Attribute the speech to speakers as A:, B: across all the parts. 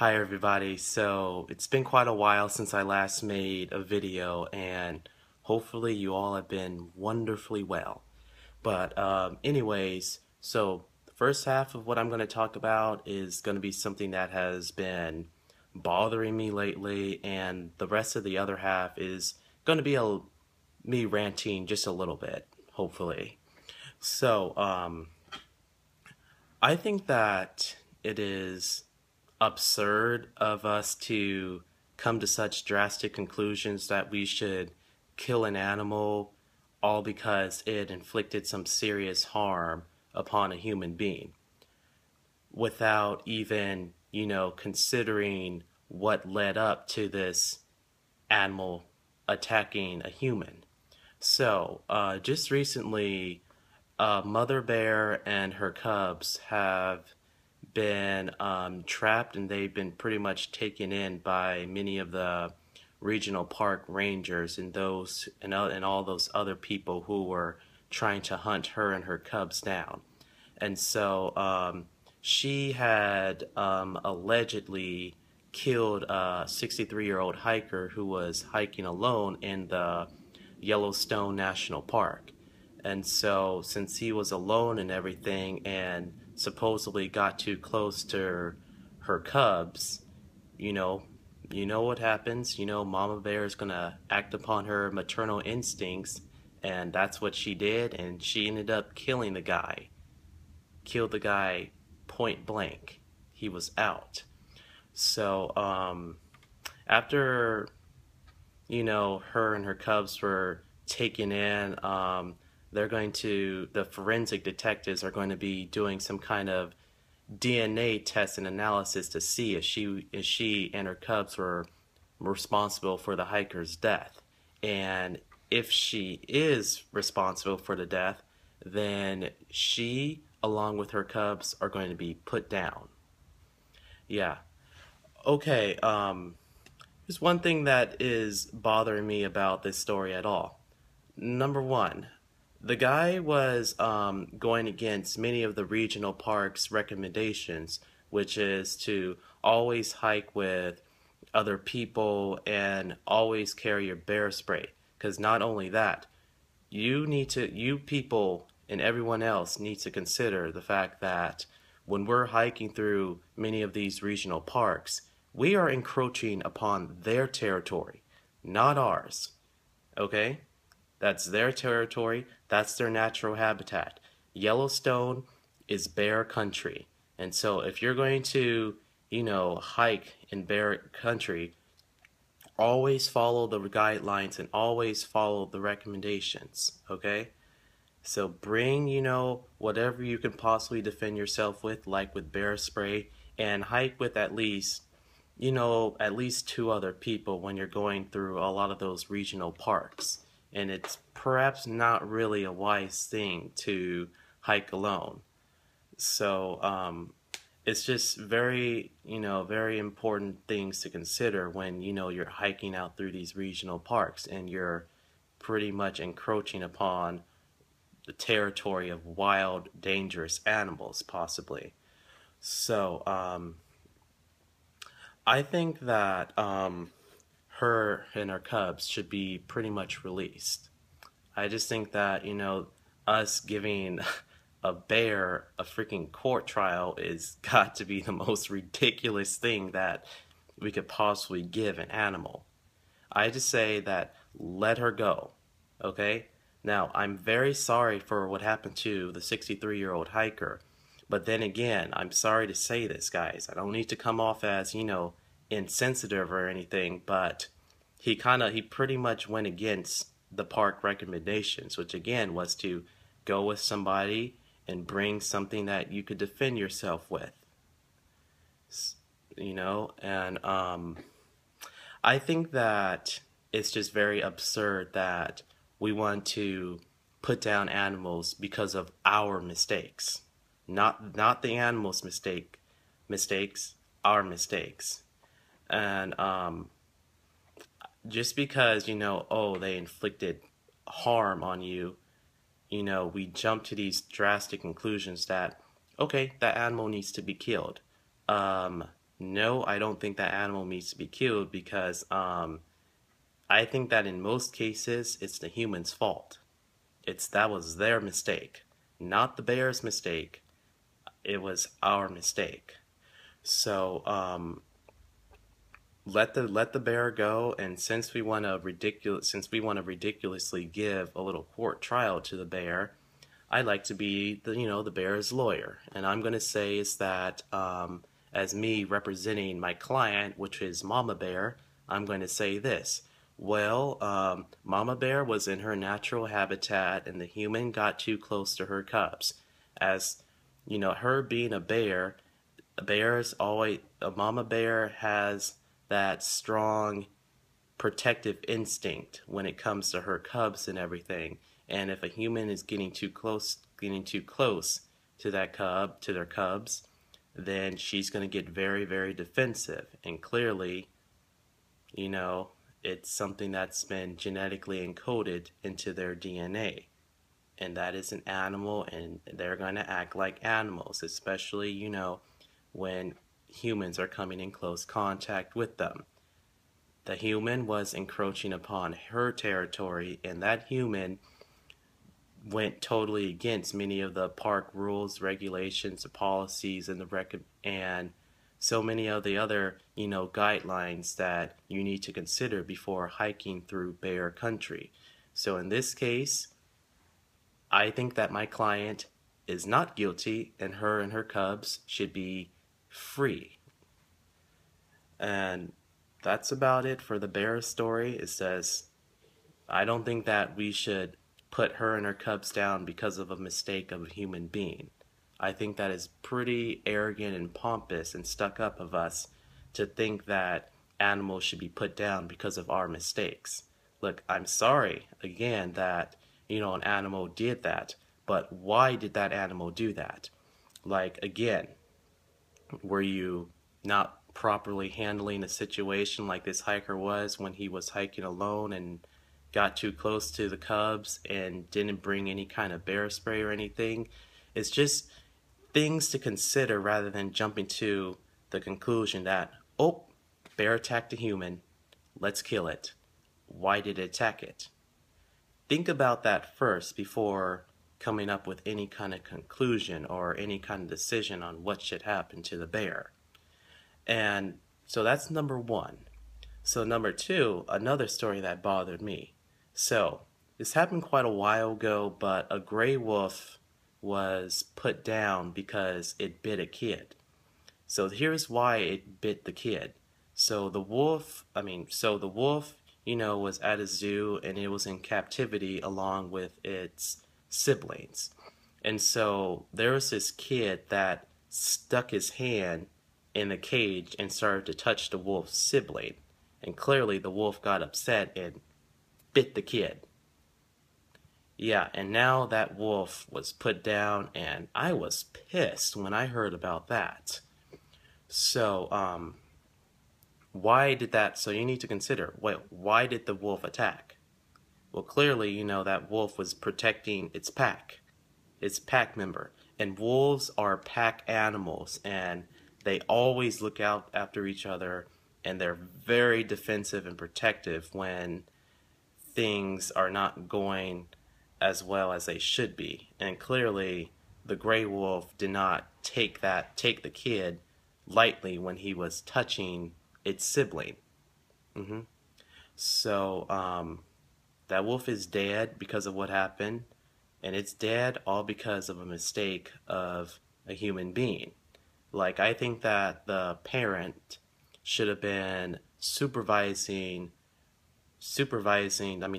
A: Hi everybody. So it's been quite a while since I last made a video and hopefully you all have been wonderfully well. But anyways, so the first half of what I'm going to talk about is going to be something that has been bothering me lately, and the rest of the other half is going to be me ranting just a little bit, hopefully. So I think that it is absurd of us to come to such drastic conclusions that we should kill an animal all because it inflicted some serious harm upon a human being without even, considering what led up to this animal attacking a human. So, just recently, a mother bear and her cubs have been trapped, and they've been pretty much taken in by many of the regional park rangers and and all those other people who were trying to hunt her and her cubs down. And so she had allegedly killed a 63-year-old hiker who was hiking alone in the Yellowstone National Park. And so, since he was alone and everything, and supposedly got too close to her cubs, you know, you know what happens. Mama Bear is gonna act upon her maternal instincts, and that's what she did. And she ended up killing the guy. Killed the guy point blank. He was out. So, after her and her cubs were taken in. The forensic detectives are going to be doing some kind of DNA test and analysis to see if she and her cubs were responsible for the hiker's death. And if she is responsible for the death, then she, along with her cubs, are going to be put down. Yeah. Okay, there's one thing that is bothering me about this story at all. Number one, the guy was going against many of the regional parks' recommendations, which is to always hike with other people and always carry your bear spray. Because not only that, you people and everyone else needs to consider the fact that when we're hiking through many of these regional parks, we are encroaching upon their territory, not ours. Okay? That's their territory, that's their natural habitat. Yellowstone is bear country. And so if you're going to, hike in bear country, always follow the guidelines and always follow the recommendations, okay? So bring, whatever you can possibly defend yourself with, like with bear spray, and hike with at least two other people when you're going through a lot of those regional parks. And it's perhaps not really a wise thing to hike alone. So it's just very important things to consider when, you're hiking out through these regional parks and you're pretty much encroaching upon the territory of wild, dangerous animals, possibly. So, I think that her and her cubs should be pretty much released. I just think that, us giving a bear a freaking court trial is got to be the most ridiculous thing that we could possibly give an animal. I just say that let her go, okay? Now, I'm very sorry for what happened to the 63-year-old hiker, but then again, I'm sorry to say this, guys. I don't need to come off as, insensitive or anything, but he pretty much went against the park recommendations, which again was to go with somebody and bring something that you could defend yourself with. And I think that it's just very absurd that we want to put down animals because of our mistakes. Not the animals' mistakes, our mistakes. And just because, they inflicted harm on you, we jump to these drastic conclusions that, okay, that animal needs to be killed. no, I don't think that animal needs to be killed because I think that in most cases it's the human's fault. That was their mistake, not the bear's mistake. It was our mistake. So let the bear go. And since we want to ridiculously give a little court trial to the bear, I like to be the bear's lawyer, and I'm going to say is that as me representing my client, which is Mama Bear, I'm going to say this. Well, Mama Bear was in her natural habitat, and the human got too close to her cubs. As her being a mama bear has that strong protective instinct when it comes to her cubs and everything. And if a human is getting too close to their cubs, then she's going to get very, very defensive. And clearly, it's something that's been genetically encoded into their DNA. And that is an animal, and they're going to act like animals, especially, when humans are coming in close contact with them. The human was encroaching upon her territory, and that human went totally against many of the park rules, regulations, the policies, and so many of the other, guidelines that you need to consider before hiking through bear country. So in this case, I think that my client is not guilty, and her cubs should be free. And that's about it for the bear story. It says, I don't think that we should put her and her cubs down because of a mistake of a human being. I think that is pretty arrogant and pompous and stuck up of us to think that animals should be put down because of our mistakes. Look, I'm sorry, again, that, an animal did that, but why did that animal do that? Like, again, were you not properly handling a situation like this hiker was when he was hiking alone and got too close to the cubs and didn't bring any kind of bear spray or anything? It's just things to consider rather than jumping to the conclusion that, oh, bear attacked a human, let's kill it. Why did it attack it? Think about that first before coming up with any kind of conclusion or any kind of decision on what should happen to the bear. And so that's number one. So number two, another story that bothered me. So this happened quite a while ago, but a gray wolf was put down because it bit a kid. So here's why it bit the kid. So the wolf, was at a zoo, and it was in captivity along with its siblings. And so there was this kid that stuck his hand in the cage and started to touch the wolf's sibling. And clearly the wolf got upset and bit the kid. Yeah, and now that wolf was put down, and I was pissed when I heard about that. So, why did that? So you need to consider, why did the wolf attack? Well, clearly, that wolf was protecting its pack member. And wolves are pack animals, and they always look out after each other, and they're very defensive and protective when things are not going as well as they should be. And clearly, the gray wolf did not take the kid lightly when he was touching its sibling. So, that wolf is dead because of what happened, and it's dead all because of a mistake of a human being. Like, I think that the parent should have been supervising,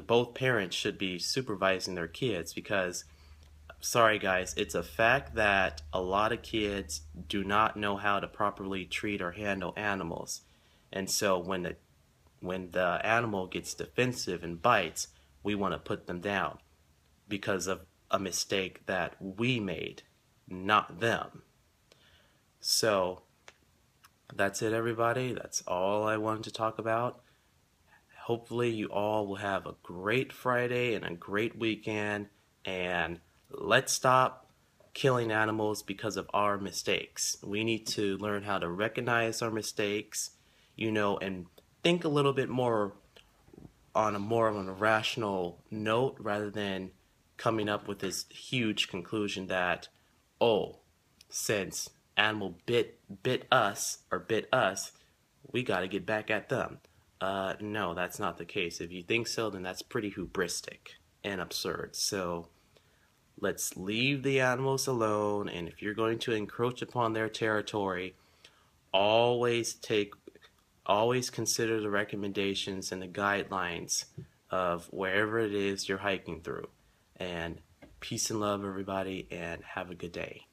A: both parents should be supervising their kids, because, sorry guys, it's a fact that a lot of kids do not know how to properly treat or handle animals. And so when the animal gets defensive and bites, we want to put them down because of a mistake that we made, not them. So that's it, everybody. That's all I wanted to talk about. Hopefully you all will have a great Friday and a great weekend, and let's stop killing animals because of our mistakes. We need to learn how to recognize our mistakes, and think a little bit more on a more of a rational note rather than coming up with this huge conclusion that, oh, since animal bit us, we got to get back at them. No, that's not the case. If you think so, then that's pretty hubristic and absurd. So let's leave the animals alone, and if you're going to encroach upon their territory, always take always consider the recommendations and the guidelines of wherever it is you're hiking through. And peace and love, everybody, and have a good day.